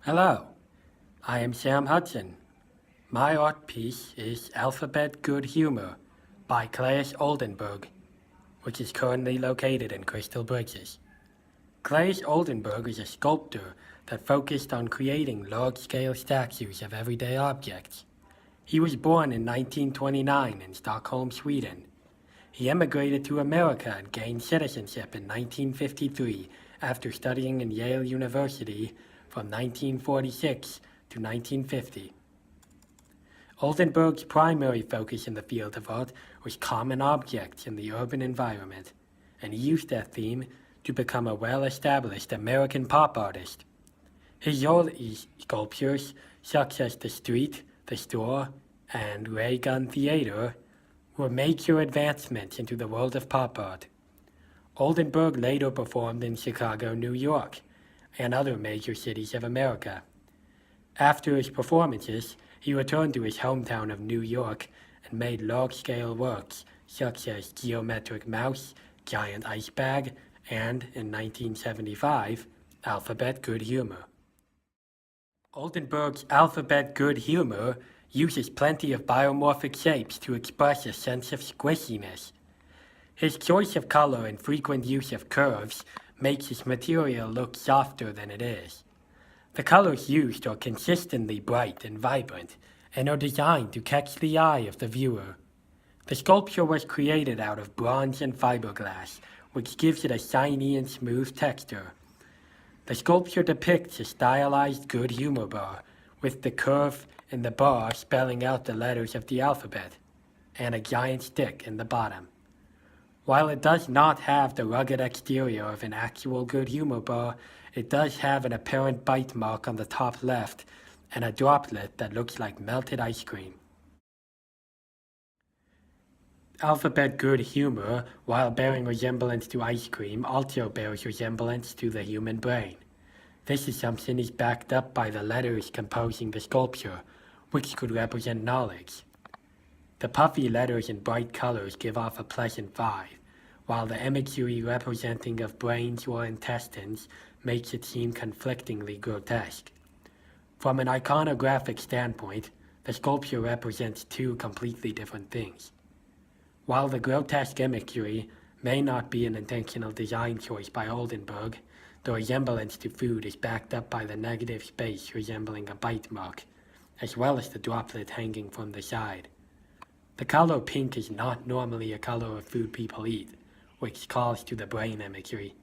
Hello, I am Sam Hudson. My art piece is Alphabet Good Humor by Claes Oldenburg, which is currently located in Crystal Bridges. Claes Oldenburg is a sculptor that focused on creating large-scale statues of everyday objects. He was born in 1929 in Stockholm, Sweden. He emigrated to America and gained citizenship in 1953 after studying in Yale University from 1946 to 1950. Oldenburg's primary focus in the field of art was common objects in the urban environment, and he used that theme to become a well-established American pop artist. His early sculptures, such as The Street, The Store, and Ray Gun Theater, were major advancements into the world of pop art. Oldenburg later performed in Chicago, New York, and other major cities of America. After his performances, he returned to his hometown of New York and made large-scale works such as Geometric Mouse, Giant Ice Bag, and, in 1975, Alphabet Good Humor. Oldenburg's Alphabet Good Humor uses plenty of biomorphic shapes to express a sense of squishiness. His choice of color and frequent use of curves makes his material look softer than it is. The colors used are consistently bright and vibrant, and are designed to catch the eye of the viewer. The sculpture was created out of bronze and fiberglass, which gives it a shiny and smooth texture. The sculpture depicts a stylized good humor bar, with the curve in the bar spelling out the letters of the alphabet, and a giant stick in the bottom. While it does not have the rugged exterior of an actual good humor bar, it does have an apparent bite mark on the top left and a droplet that looks like melted ice cream. Alphabet Good Humor, while bearing resemblance to ice cream, also bears resemblance to the human brain. This assumption is backed up by the letters composing the sculpture, which could represent knowledge. The puffy letters in bright colors give off a pleasant vibe, while the imagery representing of brains or intestines makes it seem conflictingly grotesque. From an iconographic standpoint, the sculpture represents two completely different things. While the grotesque imagery may not be an intentional design choice by Oldenburg, the resemblance to food is backed up by the negative space resembling a bite mark, as well as the droplet hanging from the side. The color pink is not normally a color of food people eat, which calls to the brain imagery.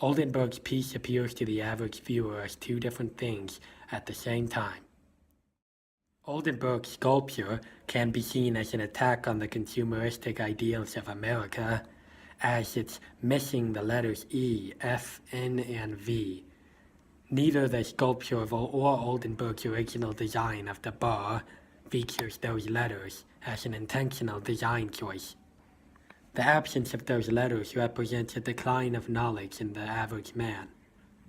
Oldenburg's piece appears to the average viewer as two different things at the same time. Oldenburg's sculpture can be seen as an attack on the consumeristic ideals of America, as it's missing the letters E, F, N, and V. Neither the sculpture or Oldenburg's original design of the bar features those letters as an intentional design choice. The absence of those letters represents a decline of knowledge in the average man,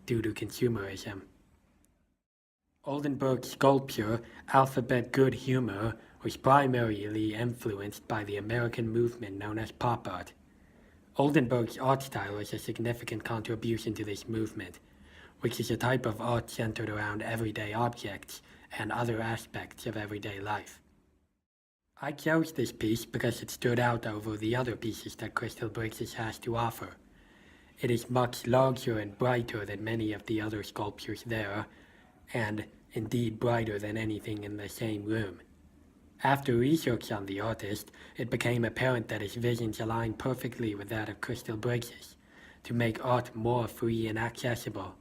due to consumerism. Oldenburg's sculpture, Alphabet Good Humor, was primarily influenced by the American movement known as pop art. Oldenburg's art style is a significant contribution to this movement, which is a type of art centered around everyday objects and other aspects of everyday life. I chose this piece because it stood out over the other pieces that Crystal Bridges has to offer. It is much larger and brighter than many of the other sculptures there, and indeed brighter than anything in the same room. After research on the artist, it became apparent that his visions aligned perfectly with that of Crystal Bridges, to make art more free and accessible.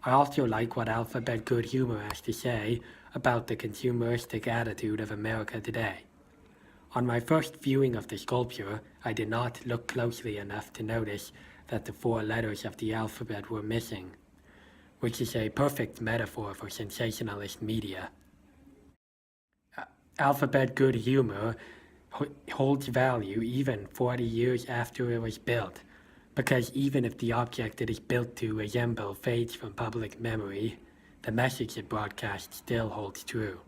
I also like what Alphabet Good Humor has to say about the consumeristic attitude of America today. On my first viewing of the sculpture, I did not look closely enough to notice that the 4 letters of the alphabet were missing, which is a perfect metaphor for sensationalist media. Alphabet Good Humor holds value even 40 years after it was built, because even if the object it is built to resemble fades from public memory, the message it broadcasts still holds true.